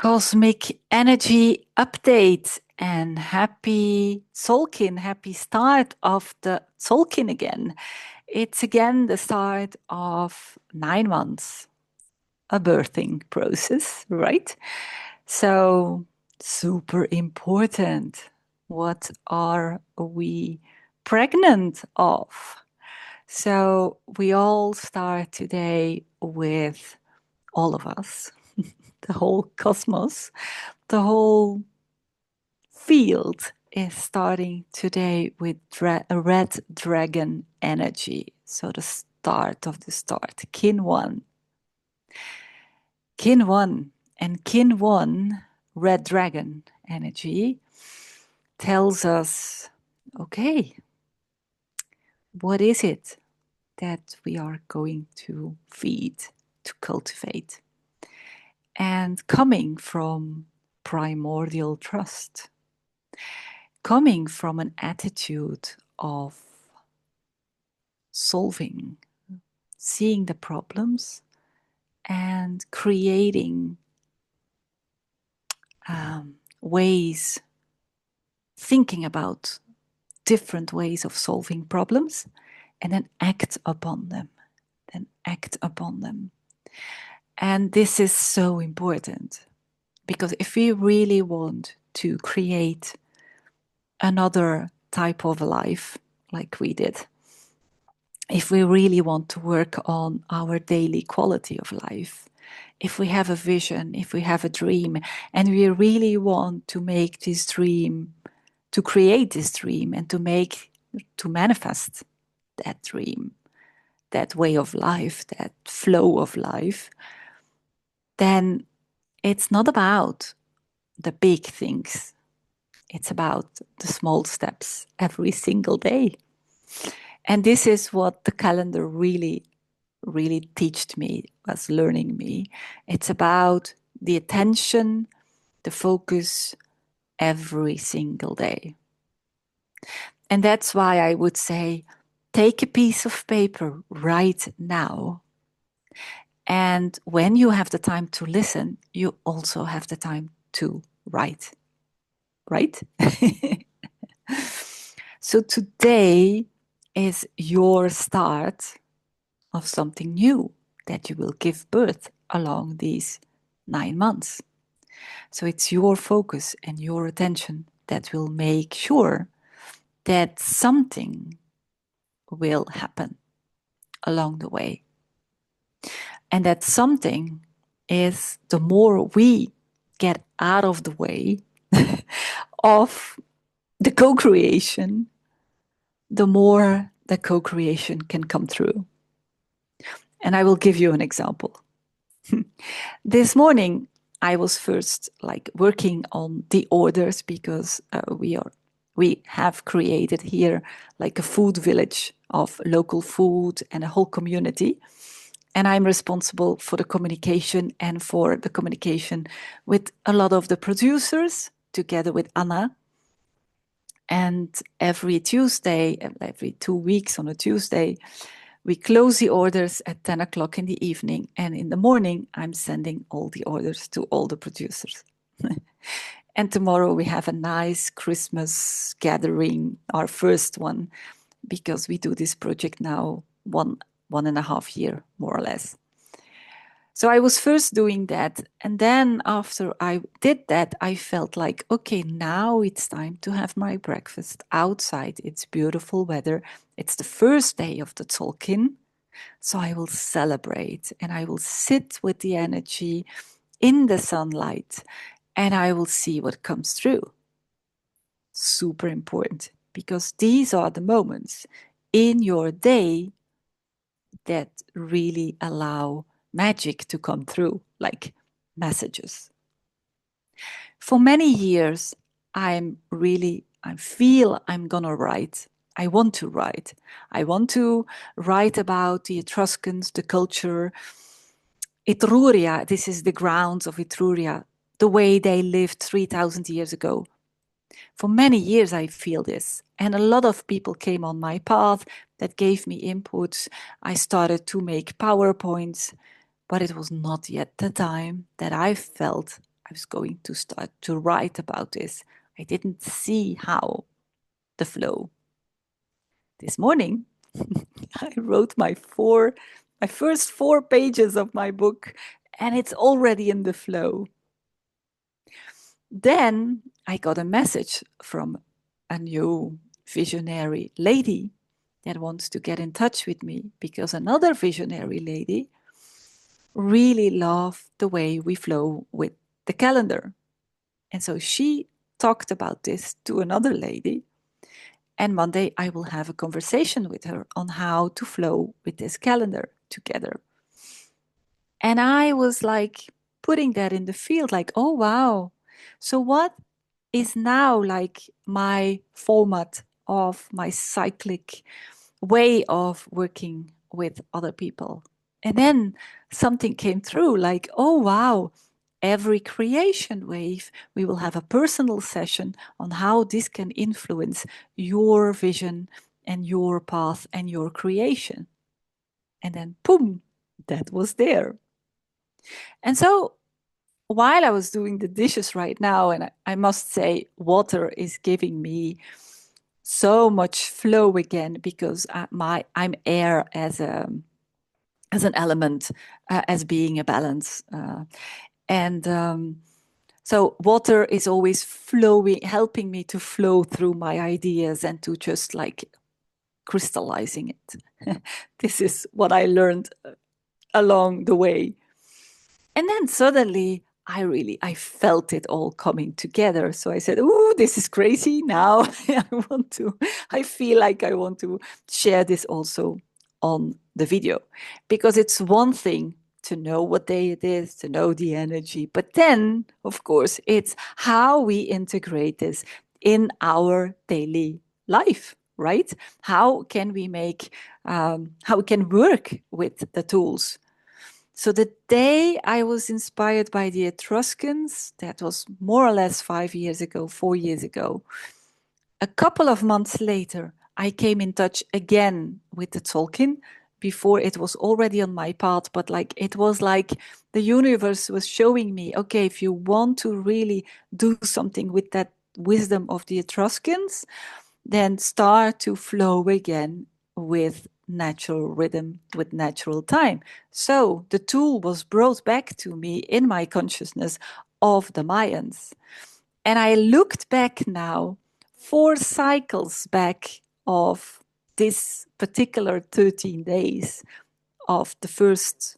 Cosmic energy update and happy Tzolk'in, happy start of the Tzolk'in again. It's again the start of 9 months, a birthing process, right? So, super important. What are we pregnant of? So, we all start today with all of us, the whole cosmos, the whole field is starting today with a red dragon energy. So the start of the start, kin 1. Kin 1 and kin 1 red dragon energy tells us, okay, what is it that we are going to feed, to cultivate? And coming from primordial trust, coming from an attitude of solving, seeing the problems, and creating ways, thinking about different ways of solving problems, and then act upon them. And this is so important because if we really want to create another type of life like we did, if we really want to work on our daily quality of life, if we have a vision, if we have a dream, and we really want to make this dream, to create this dream, and to manifest that dream, that way of life, that flow of life, then it's not about the big things. It's about the small steps every single day. And this is what the calendar really taught me, was learning me. It's about the attention, the focus every single day. And that's why I would say, take a piece of paper right now. And when you have the time to listen, you also have the time to write, right? So today is your start of something new that you will give birth along these 9 months. So it's your focus and your attention that will make sure that something will happen along the way. And that something is the more we get out of the way of the co-creation, the more the co-creation can come through. And I will give you an example. This morning, I was first working on the orders because we have created here like a food village of local food and a whole community. And I'm responsible for the communication and for the communication with a lot of the producers together with Anna. And every Tuesday, every 2 weeks on a Tuesday, we close the orders at 10 o'clock in the evening. And in the morning, I'm sending all the orders to all the producers. And tomorrow we have a nice Christmas gathering, our first one, because we do this project now 1.5 years, more or less. So I was first doing that. And then after I did that, I felt like, okay, now it's time to have my breakfast outside. It's beautiful weather. It's the first day of the Tzolk'in. So I will celebrate and I will sit with the energy in the sunlight and I will see what comes through. Super important, because these are the moments in your day that really allow magic to come through, like messages. For many years, I feel I'm gonna write. I want to write. I want to write about the Etruscans, the culture, Etruria. This is the grounds of Etruria, the way they lived 3,000 years ago. For many years, I feel this. And a lot of people came on my path that gave me inputs. I started to make PowerPoints, but it was not yet the time that I felt I was going to start to write about this. I didn't see how the flow. This morning, I wrote my first 4 pages of my book, and it's already in the flow. Then I got a message from a new visionary lady that wants to get in touch with me because another visionary lady really loved the way we flow with the calendar. And so she talked about this to another lady. And Monday, I will have a conversation with her on how to flow with this calendar together. And I was like putting that in the field, like, oh, wow. So, what is now like my format of my cyclic way of working with other people? And then something came through like, oh, wow. Every creation wave, we will have a personal session on how this can influence your vision and your path and your creation. And then, boom, that was there. And so while I was doing the dishes right now, and I must say, water is giving me so much flow again because I'm air as an element, as being a balance, and so water is always flowing, helping me to flow through my ideas and to just like crystallizing it. This is what I learned along the way. And then suddenly I felt it all coming together. So I said, "Ooh, this is crazy now." I feel like I want to share this also on the video, because it's one thing to know what day it is, to know the energy, but then, of course, it's how we integrate this in our daily life, right? How can we how we can work with the tools? So the day I was inspired by the Etruscans, that was more or less 5 years ago, 4 years ago, a couple of months later, I came in touch again with the Tolkien. Before, it was already on my path, but like it was like the universe was showing me, okay, if you want to really do something with that wisdom of the Etruscans, then start to flow again with natural rhythm, with natural time. So the tool was brought back to me in my consciousness of the Mayans. And I looked back now, 4 cycles back of this particular 13 days of the first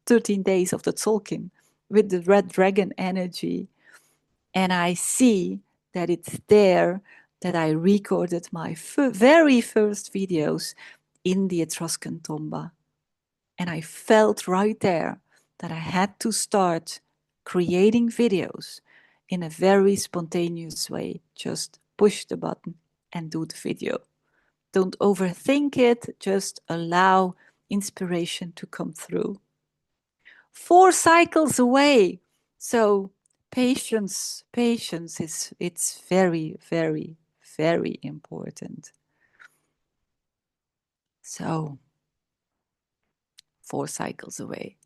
13 days of the Tzolk'in with the red dragon energy. And I see that it's there that I recorded my very first videos in the Etruscan tomba. And I felt right there that I had to start creating videos in a very spontaneous way. Just push the button and do the video. Don't overthink it, just allow inspiration to come through. 4 cycles away. So patience is it's very, very, very important. So 4 cycles away.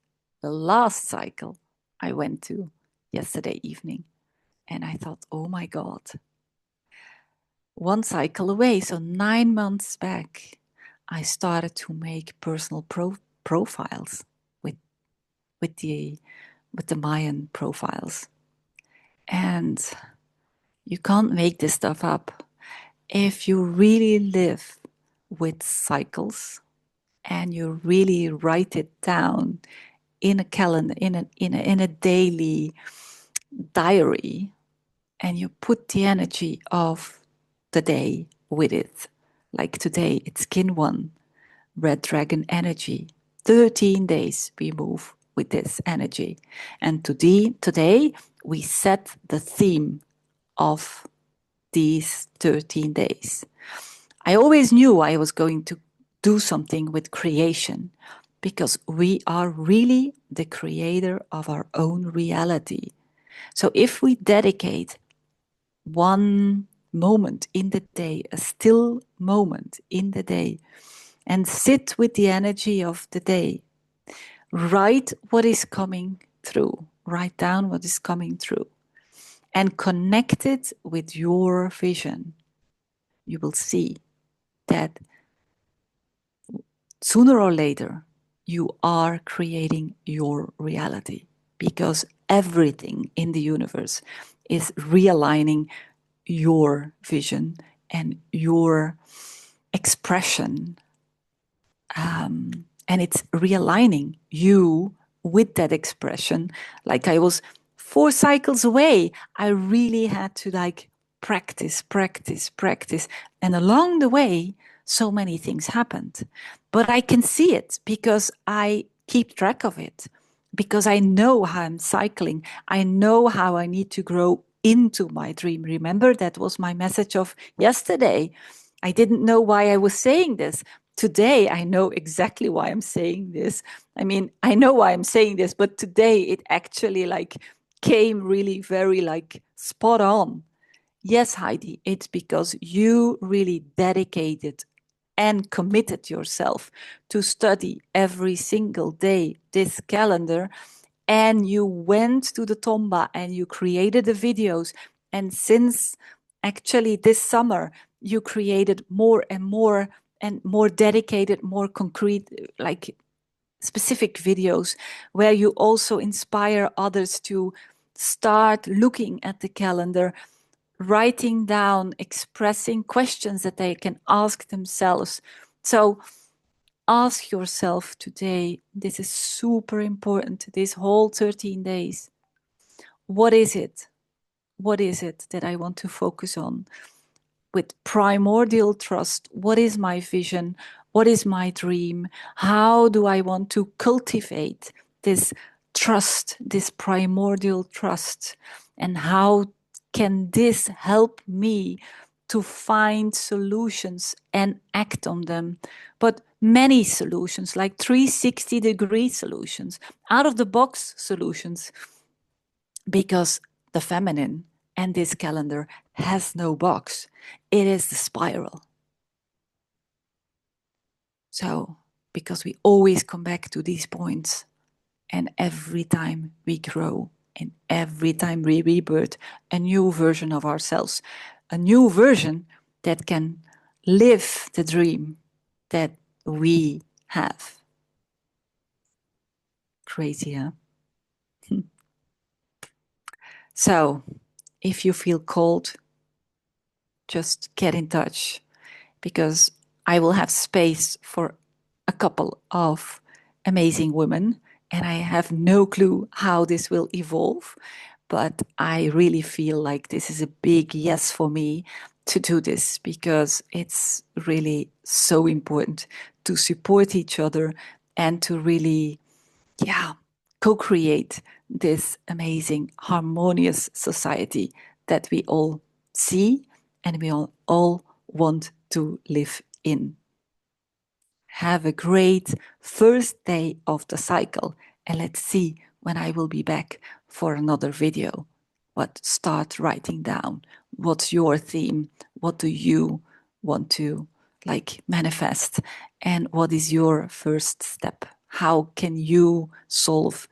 The last cycle I went to yesterday evening, and I thought, oh my God, 1 cycle away. So 9 months back, I started to make personal profiles with the Mayan profiles. And you can't make this stuff up. If you really live with cycles and you really write it down in a calendar, in a daily diary, and you put the energy of the day with it. Like today, it's Kin 1, Red Dragon energy. 13 days we move with this energy. And today we set the theme of these 13 days. I always knew I was going to do something with creation because we are really the creator of our own reality. So if we dedicate one moment in the day, a still moment in the day, and sit with the energy of the day, write what is coming through, write down what is coming through, and connect it with your vision. You will see that sooner or later, you are creating your reality, because everything in the universe is realigning your vision and your expression. And it's realigning you with that expression. Like I was 4 cycles away. I really had to like practice, practice, practice. And along the way, so many things happened. But I can see it because I keep track of it, because I know how I'm cycling. I know how I need to grow into my dream. Remember, that was my message of yesterday. I didn't know why I was saying this. Today, I know exactly why I'm saying this. I mean, I know why I'm saying this, but today it actually like came really very like spot on. Yes, Heidi, it's because you really dedicated and committed yourself to study every single day this calendar, and you went to the Tomba and you created the videos. And since actually this summer, you created more and more dedicated, more concrete, like specific videos where you also inspire others to start looking at the calendar, writing down, expressing questions that they can ask themselves. So ask yourself today, this is super important, this whole 13 days, what is it? What is it that I want to focus on? With primordial trust, what is my vision? What is my dream? How do I want to cultivate this trust, this primordial trust? And how can this help me to find solutions and act on them? But many solutions, like 360-degree solutions, out of the box solutions, because the feminine and this calendar has no box. It is the spiral. So, because we always come back to these points, and every time we grow, and every time we rebirth a new version of ourselves, a new version that can live the dream that we have. Crazy, huh? So, if you feel cold, just get in touch, because I will have space for a couple of amazing women, and I have no clue how this will evolve, but I really feel like this is a big yes for me to do this, because it's really so important to support each other and to really, yeah, co-create this amazing, harmonious society that we all see and we all want to live in. Have a great first day of the cycle, and let's see when I will be back for another video. But start writing down what's your theme, what do you want to like manifest, and what is your first step? How can you solve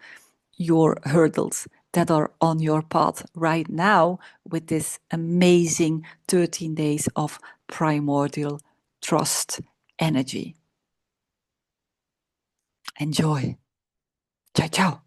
your hurdles that are on your path right now with this amazing 13 days of primordial trust energy? Enjoy. Ciao, ciao.